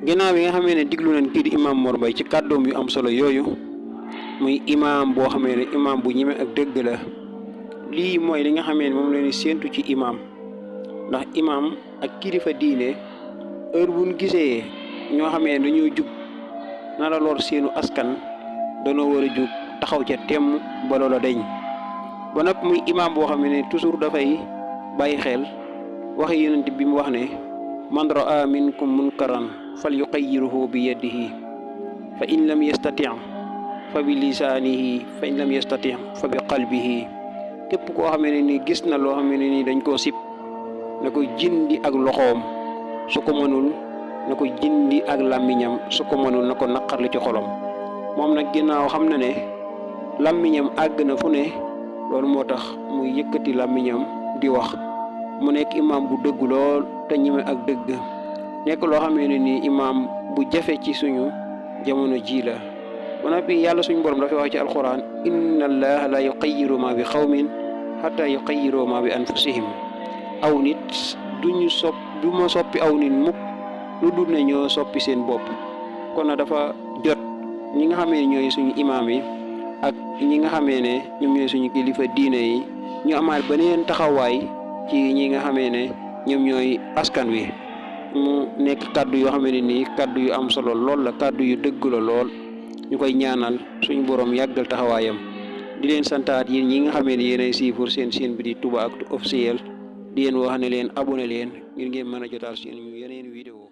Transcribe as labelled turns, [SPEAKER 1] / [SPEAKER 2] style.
[SPEAKER 1] ginnaaw bi nga xamee ne diglu nañ kii di imam Mor Mbaye ci kàddoom yu am solo yooyu muy imam boo xamee ne imam bu ñeme ak dëgg la. lii mooy li nga xamee ne moom la ñuy séentu ci imam ndax imam ak kilifa diine heure buñ gisee ñoo xamee ne dañoo jug nara lor seenu askan danoo war a jug taxaw ca temm ba loola deñ ba nag muy imam boo xam ne toujours dafay bàyyi xel waxi yonent bi mu wax ne man raa minkum munkaran fal yuqayyiruhu bi yadihi fa in lam yastati fa bi lisaanihi fa in lam yastati fa bi qalbihi képp koo xamee ne ni gis na loo xam ne ni dañ koo sib na ko jindi ak loxoom su ko mënul na ko jindi ak làmmiñam su ko mënul na ko naqarli ci xolam moom nag ginnaaw xam na ne làmmiñam àgg na fu ne loolu moo tax muy yëkkati làmmiñam di wax mu nekk imam bu dëgg lool te ñeme ak dëgg nekk loo xamee ne ni imam bu jafe ci suñu jamono ji la ba noppi yàlla suñu borom dafay wax ci alquran inna allaha la yuqayyiru ma bi xawmin xata yuqayyiru ma bi anfusihim aw nit du ma soppi aw nit mukk lu dul ne ñoo soppi seen bopp kon na dafa jot ñi nga xamee ne ñooy suñu imaam yi ak ñi nga xamee ne ñoom ñooy suñu kilifa diine yi ñu amaat beneen taxawaay ci ñi nga xamee ne ñoom ñooy askan wi mu nekk kàddu yoo xamee ne nii kàddu yu am solo lool la kàddu yu dëgg la lool ñu koy ñaanal suñu borom yàggal taxawaayam di leen santaat yéen ñi nga xamee ne yéenay suivre seen chaîne bi di Touba Actu officiel di leen wax ne leen abonné leen ngir ngeen mën a jotaal seen yeneen vidéo